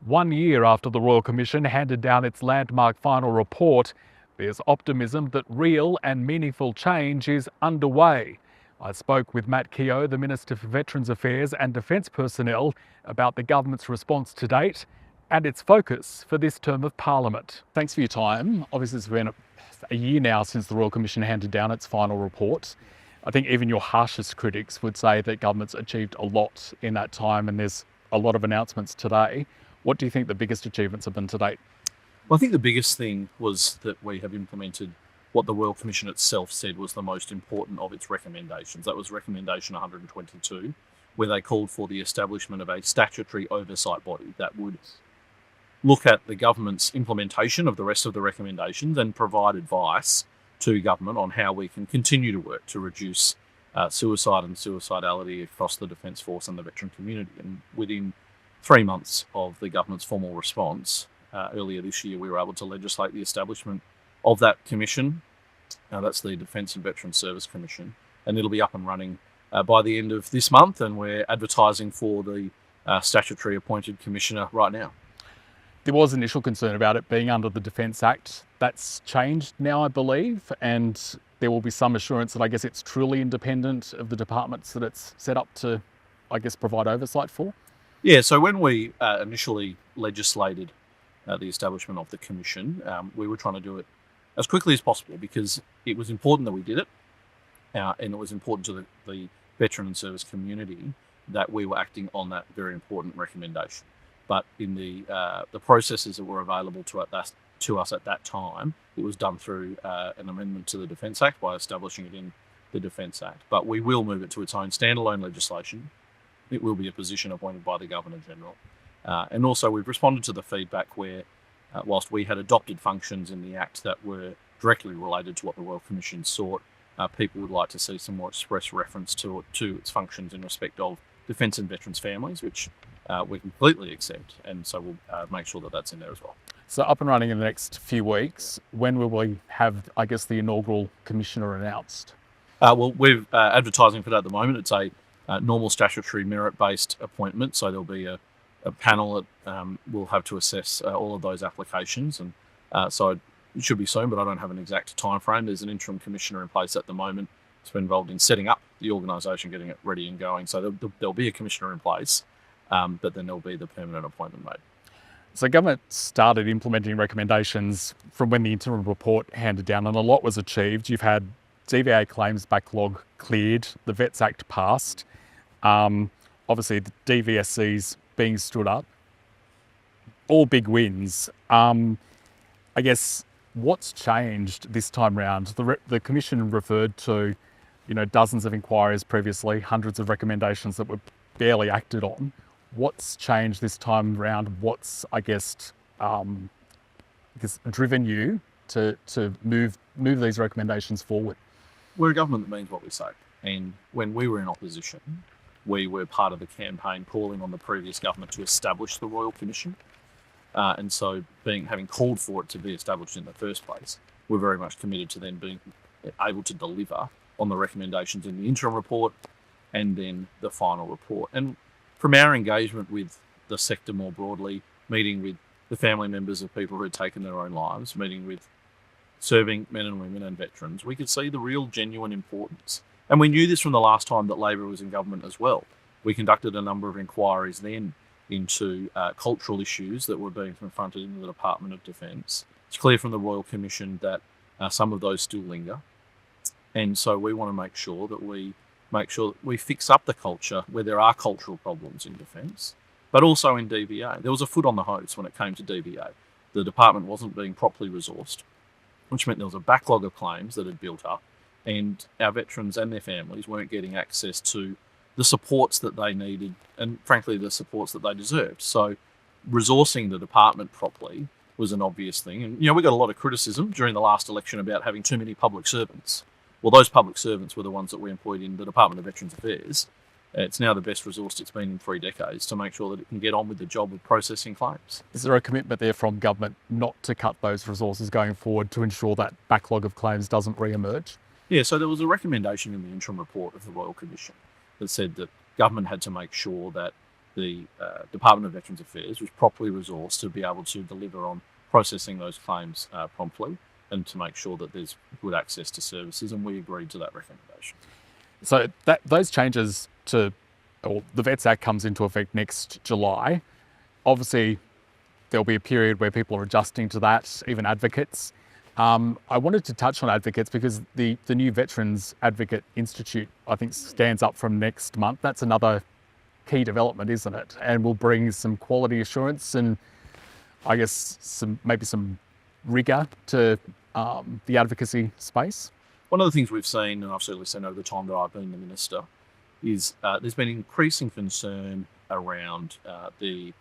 1 year after the Royal Commission handed down its landmark final report, there's optimism that real and meaningful change is underway. I spoke with Matt Keogh, the Minister for Veterans Affairs and Defence Personnel, about the government's response to date and its focus for this term of Parliament. Thanks for your time. Obviously, it's been a year now since the Royal Commission handed down its final report. I think even your harshest critics would say that government's achieved a lot in that time, and there's a lot of announcements today. What do you think the biggest achievements have been to date? Well, I think the biggest thing was that we have implemented what the Royal Commission itself said was the most important of its recommendations. That was recommendation 122, where they called for the establishment of a statutory oversight body that would look at the government's implementation of the rest of the recommendations and provide advice to government on how we can continue to work to reduce suicide and suicidality across the Defence Force and the veteran community. And within 3 months of the government's formal response, earlier this year, we were able to legislate the establishment of that commission. That's the Defence and Veteran Service Commission, and it'll be up and running by the end of this month, and we're advertising for the statutory appointed commissioner right now. There was initial concern about it being under the Defence Act. That's changed now, I believe, and there will be some assurance that I guess it's truly independent of the departments that it's set up to, I guess, provide oversight for. Yeah, so when we initially legislated the establishment of the commission, we were trying to do it as quickly as possible because it was important that we did it, and it was important to the veteran and service community that we were acting on that very important recommendation. But in the processes that were available to us at that time, it was done through an amendment to the Defence Act by establishing it in the Defence Act. But we will move it to its own standalone legislation. It will be a position appointed by the Governor-General. And also we've responded to the feedback where, whilst we had adopted functions in the Act that were directly related to what the Royal Commission sought, people would like to see some more express reference to its functions in respect of defence and veterans' families, which we completely accept. And so we'll make sure that that's in there as well. So up and running in the next few weeks, when will we have, I guess, the inaugural commissioner announced? Well, we're advertising for that at the moment. It's a normal statutory merit-based appointment, so there'll be a panel that will have to assess all of those applications, and so it should be soon, but I don't have an exact time frame. There's an interim commissioner in place at the moment. It's been involved in setting up the organisation, getting it ready and going, so there'll be a commissioner in place, but then there'll be the permanent appointment made. So government started implementing recommendations from when the interim report handed down, and a lot was achieved. You've had DVA claims backlog cleared, the Vets Act passed, obviously the DVSCs being stood up, all big wins. I guess what's changed this time round? The Commission referred to, dozens of inquiries previously, hundreds of recommendations that were barely acted on. What's changed this time round? What's, I guess driven you to move these recommendations forward? We're a government that means what we say. And when we were in opposition, we were part of the campaign calling on the previous government to establish the Royal Commission. And so having called for it to be established in the first place, we're very much committed to then being able to deliver on the recommendations in the interim report and then the final report. And from our engagement with the sector more broadly, meeting with the family members of people who had taken their own lives, meeting with serving men and women and veterans, we could see the real genuine importance. And we knew this from the last time that Labor was in government as well. We conducted a number of inquiries then into cultural issues that were being confronted in the Department of Defence. It's clear from the Royal Commission that some of those still linger. And so we want to make sure that we fix up the culture where there are cultural problems in defence, but also in DVA. There was a foot on the hose when it came to DVA. The department wasn't being properly resourced, which meant there was a backlog of claims that had built up, and our veterans and their families weren't getting access to the supports that they needed and, frankly, the supports that they deserved. So resourcing the department properly was an obvious thing. And, we got a lot of criticism during the last election about having too many public servants. Well, those public servants were the ones that we employed in the Department of Veterans Affairs. It's now the best resourced it's been in 3 decades to make sure that it can get on with the job of processing claims. Is there a commitment there from government not to cut those resources going forward to ensure that backlog of claims doesn't re-emerge? Yeah, so there was a recommendation in the interim report of the Royal Commission that said that government had to make sure that the Department of Veterans Affairs was properly resourced to be able to deliver on processing those claims promptly and to make sure that there's good access to services, and we agreed to that recommendation. So those changes to, or the Vets Act comes into effect next July. Obviously, there'll be a period where people are adjusting to that, even advocates. I wanted to touch on advocates because the new Veterans Advocate Institute, I think, stands up from next month. That's another key development, isn't it? And will bring some quality assurance and I guess maybe some rigour to the advocacy space. One of the things we've seen, and I've certainly seen over the time that I've been the minister, is there's been increasing concern around the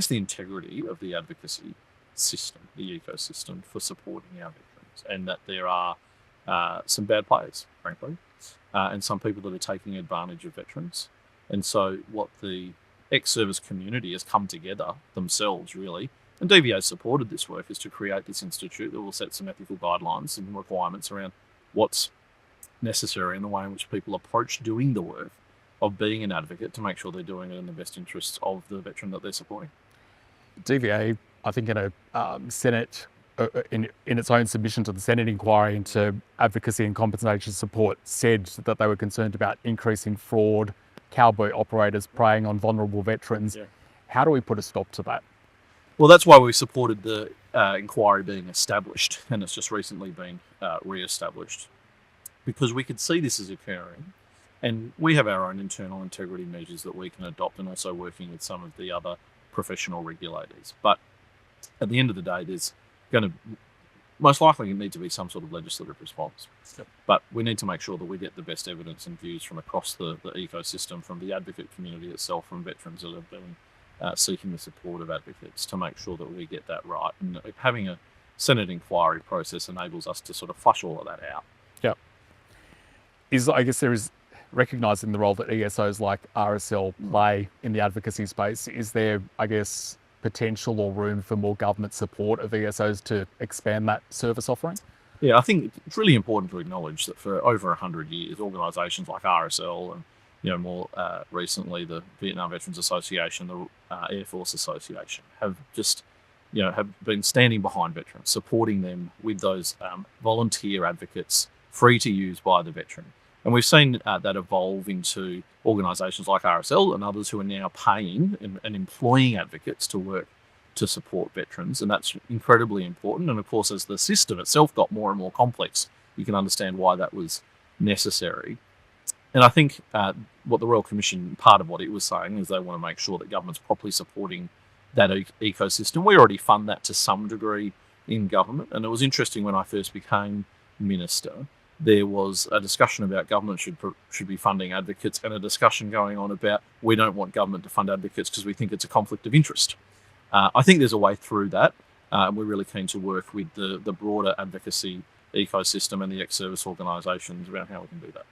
integrity of the advocacy system, the ecosystem for supporting our veterans, and that there are some bad players, frankly, and some people that are taking advantage of veterans. And so what the ex-service community has come together themselves, really, and DVA supported this work, is to create this institute that will set some ethical guidelines and requirements around what's necessary in the way in which people approach doing the work of being an advocate to make sure they're doing it in the best interests of the veteran that they're supporting. DVA, I think in a Senate, in its own submission to the Senate inquiry into advocacy and compensation support, said that they were concerned about increasing fraud, cowboy operators preying on vulnerable veterans. Yeah. How do we put a stop to that? Well, that's why we supported the inquiry being established, and it's just recently been re-established, because we could see this is occurring, and we have our own internal integrity measures that we can adopt, and also working with some of the other professional regulators. But at the end of the day, there's going to most likely need to be some sort of legislative response. Yep. But we need to make sure that we get the best evidence and views from across the ecosystem, from the advocate community itself, from veterans that have been seeking the support of advocates, to make sure that we get that right. And having a Senate inquiry process enables us to sort of flush all of that out. Yeah. I guess there is recognising the role that ESOs like RSL play in the advocacy space. Is there, I guess, potential or room for more government support of ESOs to expand that service offering? Yeah, I think it's really important to acknowledge that for over 100 years, organisations like RSL and more recently the Vietnam Veterans Association, the Air Force Association, have just have been standing behind veterans, supporting them with those volunteer advocates, free to use by the veteran. And we've seen that evolve into organisations like RSL and others who are now paying and employing advocates to work to support veterans, and that's incredibly important. And of course, as the system itself got more and more complex, you can understand why that was necessary. And I think what the Royal Commission, part of what it was saying, is they want to make sure that government's properly supporting that ecosystem. We already fund that to some degree in government, and it was interesting when I first became minister, there was a discussion about government should be funding advocates, and a discussion going on about we don't want government to fund advocates because we think it's a conflict of interest. I think there's a way through that. We're really keen to work with the broader advocacy ecosystem and the ex-service organisations around how we can do that.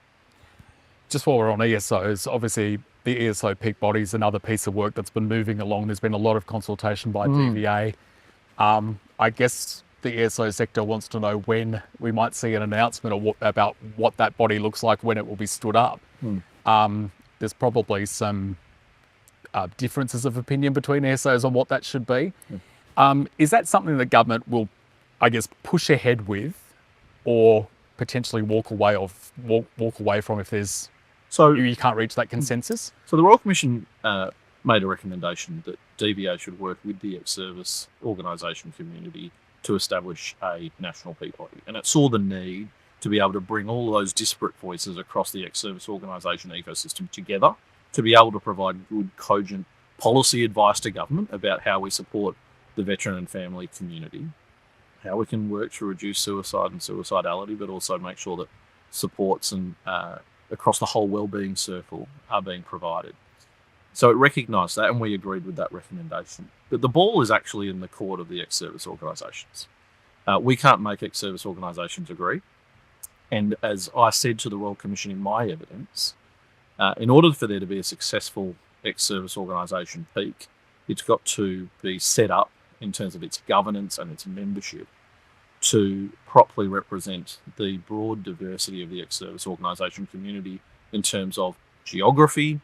Just while we're on ESOs, obviously the ESO peak body is another piece of work that's been moving along. There's been a lot of consultation by DVA. I guess the ESO sector wants to know when we might see an announcement about what that body looks like, when it will be stood up. There's probably some differences of opinion between ESOs on what that should be. Is that something that government will, I guess, push ahead with, or potentially walk away from if there's you can't reach that consensus? So the Royal Commission made a recommendation that DVA should work with the ex-service organisation community to establish a national peak body, and it saw the need to be able to bring all those disparate voices across the ex-service organisation ecosystem together to be able to provide good, cogent policy advice to government about how we support the veteran and family community, how we can work to reduce suicide and suicidality, but also make sure that supports and across the whole wellbeing circle are being provided. So it recognised that, and we agreed with that recommendation. But the ball is actually in the court of the ex-service organisations. We can't make ex-service organisations agree. And as I said to the Royal Commission in my evidence, in order for there to be a successful ex-service organisation peak, it's got to be set up in terms of its governance and its membership to properly represent the broad diversity of the ex-service organisation community in terms of geography,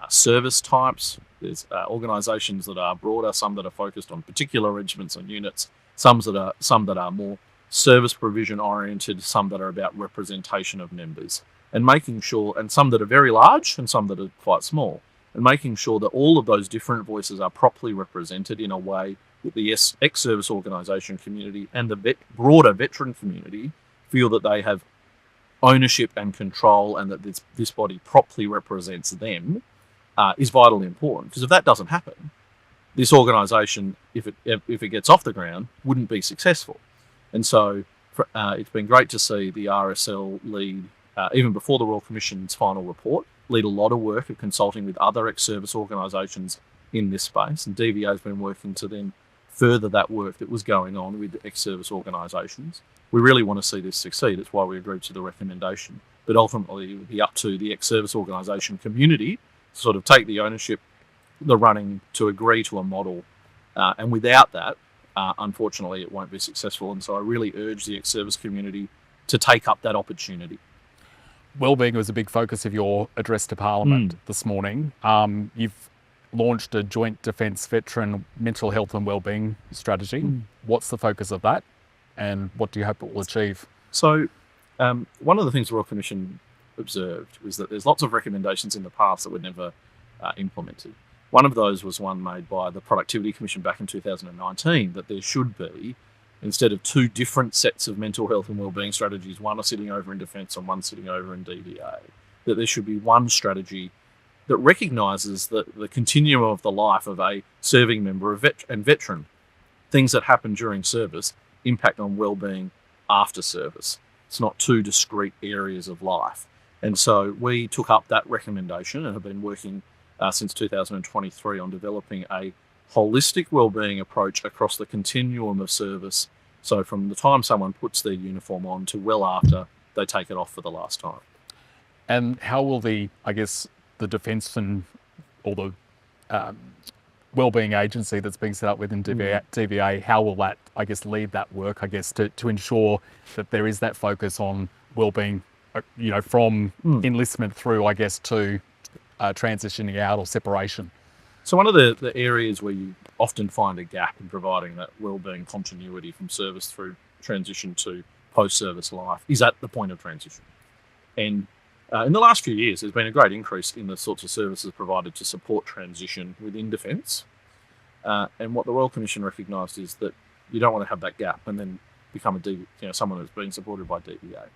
service types, There's organisations that are broader, some that are focused on particular regiments and units, some that are more service provision oriented, some that are about representation of members, and making sure, and some that are very large and some that are quite small, and making sure that all of those different voices are properly represented in a way that the ex-service organisation community and the broader veteran community feel that they have ownership and control, and that this body properly represents them, is vitally important. Because if that doesn't happen, this organisation, if it gets off the ground, wouldn't be successful. And so it's been great to see the RSL lead, even before the Royal Commission's final report, lead a lot of work of consulting with other ex-service organisations in this space. And DVA has been working to then further that work that was going on with ex-service organisations. We really want to see this succeed. That's why we agreed to the recommendation. But ultimately, it would be up to the ex-service organisation community to sort of take the ownership, the running, to agree to a model. And without that, unfortunately, it won't be successful. And so I really urge the ex-service community to take up that opportunity. Wellbeing was a big focus of your address to Parliament this morning. You've launched a joint defence veteran mental health and wellbeing strategy. What's the focus of that, and what do you hope it will achieve? So one of the things the Royal Commission observed was that there's lots of recommendations in the past that were never implemented. One of those was one made by the Productivity Commission back in 2019, that there should be, instead of two different sets of mental health and wellbeing strategies, one are sitting over in defence and one sitting over in DVA, that there should be one strategy that recognises that the continuum of the life of a serving member and veteran, things that happen during service, impact on wellbeing after service. It's not two discrete areas of life. And so we took up that recommendation and have been working since 2023 on developing a holistic wellbeing approach across the continuum of service. So from the time someone puts their uniform on to well after they take it off for the last time. And how will the defence and or the wellbeing agency that's being set up within DVA, how will that, lead that work, to ensure that there is that focus on wellbeing, from enlistment through, to transitioning out or separation? So one of the areas where you often find a gap in providing that wellbeing continuity from service through transition to post-service life is at the point of transition. And in the last few years, there's been a great increase in the sorts of services provided to support transition within defence. And what the Royal Commission recognised is that you don't want to have that gap and then become someone who's being supported by DVA.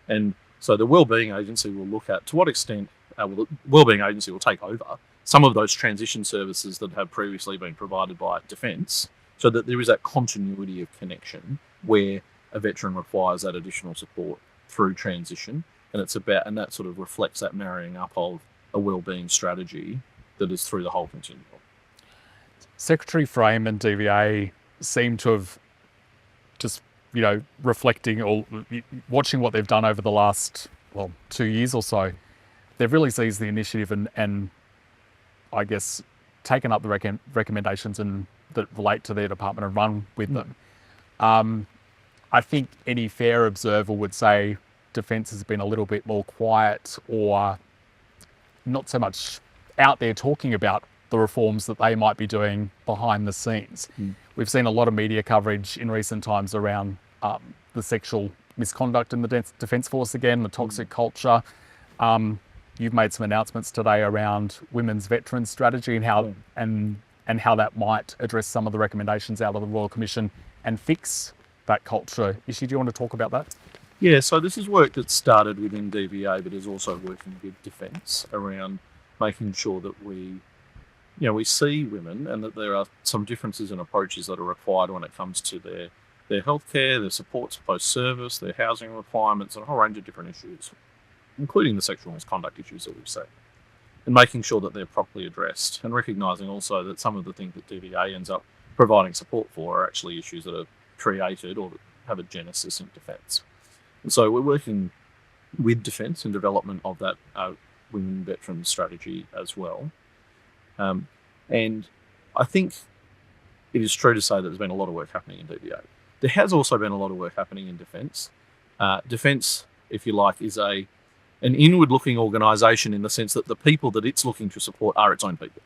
And so the Wellbeing Agency will look at to what extent the Wellbeing Agency will take over some of those transition services that have previously been provided by Defence, so that there is that continuity of connection where a veteran requires that additional support through transition. And that sort of reflects that marrying up of a wellbeing strategy that is through the whole continuum. Secretary Frame and DVA seem to have just, reflecting or watching what they've done over the last, 2 years or so. They've really seized the initiative and taken up the recommendations that relate to their department and run with them. I think any fair observer would say Defence has been a little bit more quiet or not so much out there talking about the reforms that they might be doing behind the scenes. We've seen a lot of media coverage in recent times around the sexual misconduct in the Defence Force again, the toxic culture. You've made some announcements today around women's veterans strategy and how and how that might address some of the recommendations out of the Royal Commission and fix that culture issue. Do you want to talk about that? Yeah, so this is work that started within DVA, but is also working with Defence around making sure that we see women and that there are some differences in approaches that are required when it comes to their healthcare, their supports post-service, their housing requirements, and a whole range of different issues, including the sexual misconduct issues that we've seen, and making sure that they're properly addressed, and recognising also that some of the things that DVA ends up providing support for are actually issues that are created or that have a genesis in Defence. And so we're working with Defence in development of that women veterans strategy as well. And I think it is true to say that there's been a lot of work happening in DVA. There has also been a lot of work happening in Defence. Defence, if you like, is an an inward-looking organisation in the sense that the people that it's looking to support are its own people.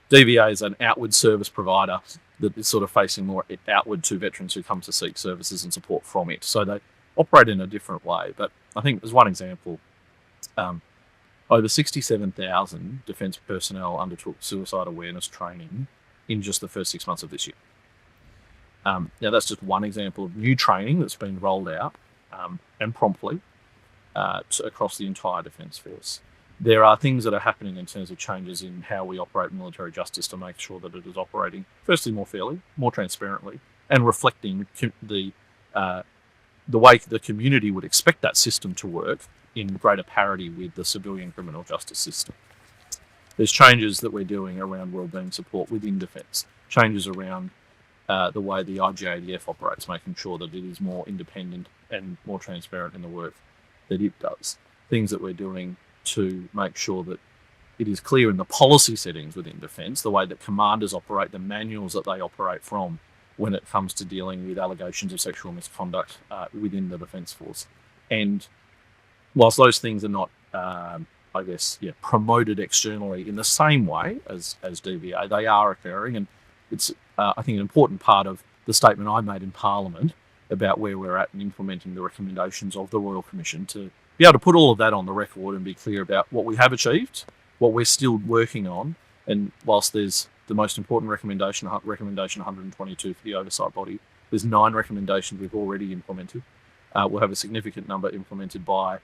DVA is an outward service provider that is sort of facing more outward to veterans who come to seek services and support from it. So they operate in a different way. But I think as one example, over 67,000 defence personnel undertook suicide awareness training in just the first 6 months of this year. Now that's just one example of new training that's been rolled out and promptly across the entire Defence Force. There are things that are happening in terms of changes in how we operate military justice to make sure that it is operating, firstly, more fairly, more transparently, and reflecting the way the community would expect that system to work in greater parity with the civilian criminal justice system. There's changes that we're doing around wellbeing support within Defence, changes around the way the IGADF operates, making sure that it is more independent and more transparent in the work that it does. Things that we're doing to make sure that it is clear in the policy settings within Defence, the way that commanders operate, the manuals that they operate from when it comes to dealing with allegations of sexual misconduct within the Defence Force. And whilst those things are not, promoted externally in the same way as DVA, they are occurring. And it's, I think, an important part of the statement I made in Parliament about where we're at in implementing the recommendations of the Royal Commission to be able to put all of that on the record and be clear about what we have achieved, what we're still working on, and whilst there's the most important recommendation 122 for the oversight body, there's 9 recommendations we've already implemented. We'll have a significant number implemented by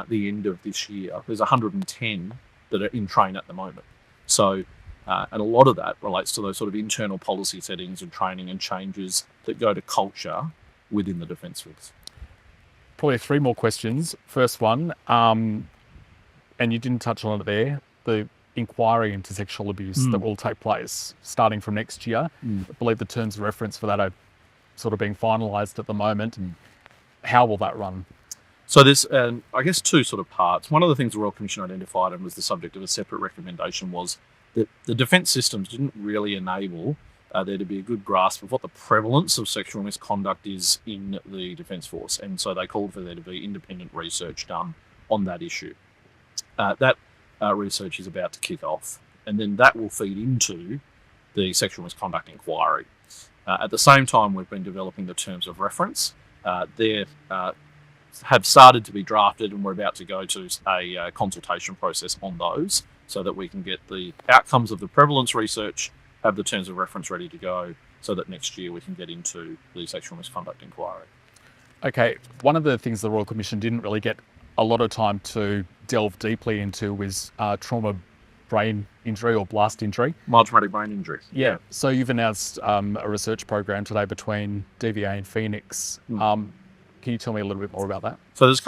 the end of this year. There's 110 that are in train at the moment. So, and a lot of that relates to those sort of internal policy settings and training and changes that go to culture within the Defence Force. Probably 3 more questions. First one, and you didn't touch on it there, the inquiry into sexual abuse that will take place starting from next year. I believe the terms of reference for that are sort of being finalised at the moment. How will that run? So there's, I guess, 2 sort of parts. One of the things the Royal Commission identified and was the subject of a separate recommendation was that the defence systems didn't really enable there to be a good grasp of what the prevalence of sexual misconduct is in the Defence Force. And so they called for there to be independent research done on that issue. That research is about to kick off, and then that will feed into the sexual misconduct inquiry. At the same time, we've been developing the terms of reference. They have started to be drafted, and we're about to go to a consultation process on those so that we can get the outcomes of the prevalence research, have the terms of reference ready to go, so that next year we can get into the sexual misconduct inquiry. Okay, one of the things the Royal Commission didn't really get a lot of time to delve deeply into was trauma brain injury or blast injury. Mild traumatic brain injury. Yeah. So you've announced a research program today between DVA and Phoenix. Can you tell me a little bit more about that? So there's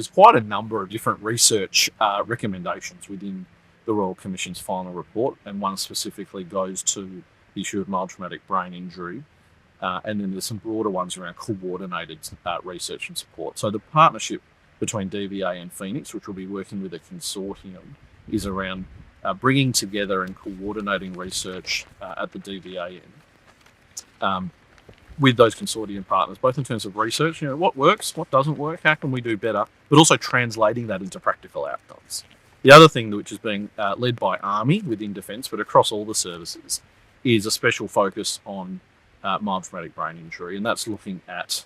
quite a number of different research recommendations within the Royal Commission's final report, and one specifically goes to the issue of mild traumatic brain injury. And then there's some broader ones around coordinated research and support. So the partnership between DVA and Phoenix, which will be working with a consortium, is around bringing together and coordinating research at the DVA end with those consortium partners, both in terms of research, what works, what doesn't work, how can we do better, but also translating that into practical outcomes. The other thing which is being led by Army within Defence, but across all the services, is a special focus on mild traumatic brain injury, and that's looking at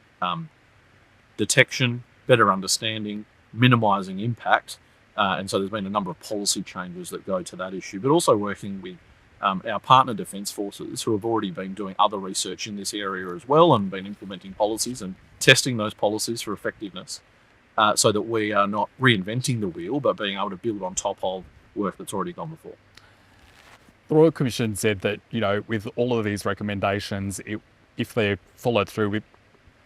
detection, better understanding, minimising impact, and so there's been a number of policy changes that go to that issue, but also working with our partner Defence Forces who have already been doing other research in this area as well and been implementing policies and testing those policies for effectiveness, so that we are not reinventing the wheel but being able to build on top of work that's already gone before. The Royal Commission said that, with all of these recommendations, if they're followed through with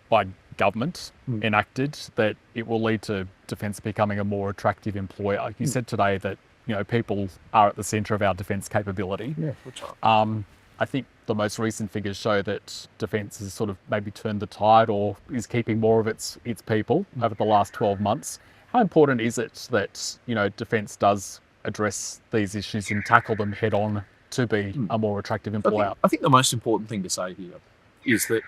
by government, enacted, that it will lead to Defence becoming a more attractive employer. You said today that, people are at the centre of our defence capability. Yeah, which are. I think the most recent figures show that Defence has sort of maybe turned the tide or is keeping more of its people over the last 12 months. How important is it that, Defence does address these issues and tackle them head on to be a more attractive employer? I think the most important thing to say here is that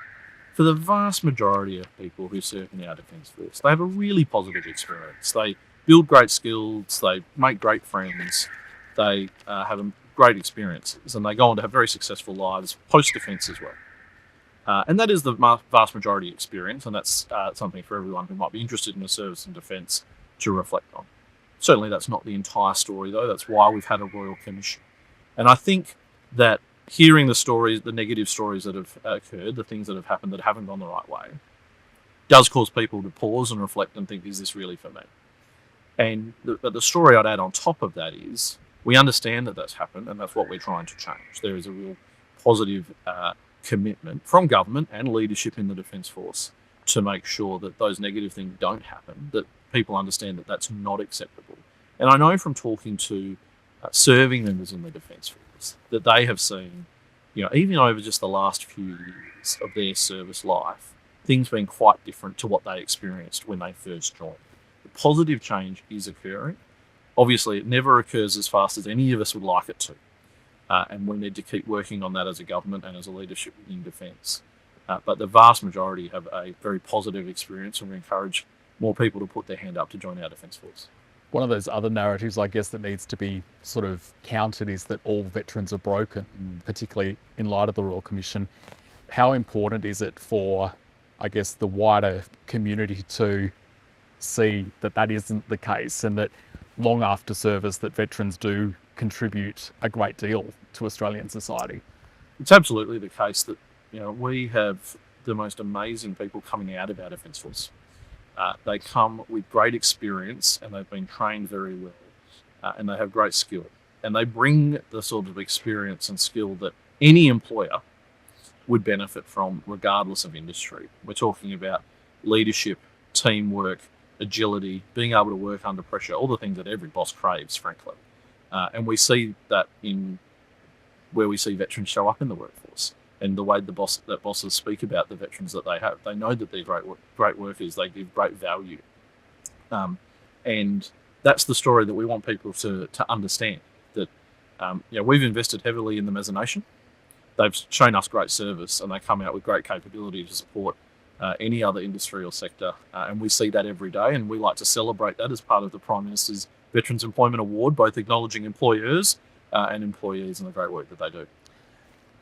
for the vast majority of people who serve in our Defence Force, they have a really positive experience. They build great skills, they make great friends, they have great experiences, and they go on to have very successful lives post-defence as well. And that is the vast majority experience, and that's something for everyone who might be interested in the service and defence to reflect on. Certainly that's not the entire story, though. That's why we've had a Royal Commission. And I think that hearing the stories, the negative stories that have occurred, the things that have happened that haven't gone the right way, does cause people to pause and reflect and think, is this really for me? And the story I'd add on top of that is we understand that that's happened, and that's what we're trying to change. There is a real positive commitment from government and leadership in the Defence Force to make sure that those negative things don't happen, that people understand that that's not acceptable. And I know from talking to serving members in the Defence Force that they have seen, even over just the last few years of their service life, things being quite different to what they experienced when they first joined. The positive change is occurring. Obviously, it never occurs as fast as any of us would like it to. And we need to keep working on that as a government and as a leadership in defence. But the vast majority have a very positive experience, and we encourage more people to put their hand up to join our Defence Force. One of those other narratives, I guess, that needs to be sort of countered is that all veterans are broken, particularly in light of the Royal Commission. How important is it for, I guess, the wider community to see that that isn't the case, and that long after service that veterans do contribute a great deal to Australian society? It's absolutely the case that we have the most amazing people coming out of our Defence Force. They come with great experience, and they've been trained very well, and they have great skill, and they bring the sort of experience and skill that any employer would benefit from regardless of industry. We're talking about leadership, teamwork, agility, being able to work under pressure, all the things that every boss craves, frankly. And we see that in where we see veterans show up in the workforce, and the way that bosses speak about the veterans that they have. They know that they're great workers. They give great value, and that's the story that we want people to understand. That we've invested heavily in them as a nation. They've shown us great service, and they come out with great capability to support any other industry or sector, and we see that every day, and we like to celebrate that as part of the Prime Minister's Veterans Employment Award, both acknowledging employers and employees and the great work that they do.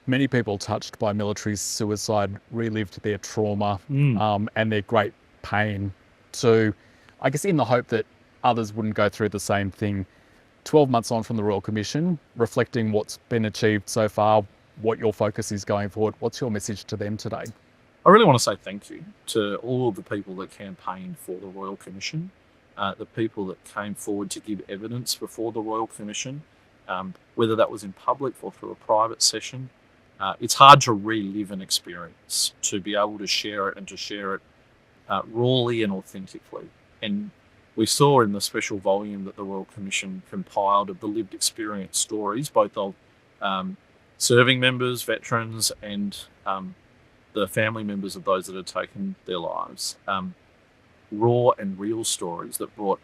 Many people touched by military suicide relived their trauma and their great pain to, I guess, in the hope that others wouldn't go through the same thing. 12 months on from the Royal Commission, reflecting what's been achieved so far, what your focus is going forward, what's your message to them today? I really want to say thank you to all of the people that campaigned for the Royal Commission, the people that came forward to give evidence before the Royal Commission, whether that was in public or through a private session. It's hard to relive an experience, to be able to share it and to share it rawly and authentically. And we saw in the special volume that the Royal Commission compiled of the lived experience stories, both of serving members, veterans, and the family members of those that had taken their lives. Raw and real stories that brought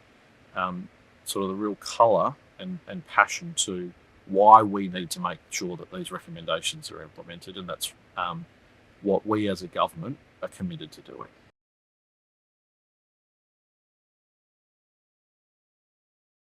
sort of the real colour and passion to why we need to make sure that these recommendations are implemented, and that's what we as a government are committed to doing.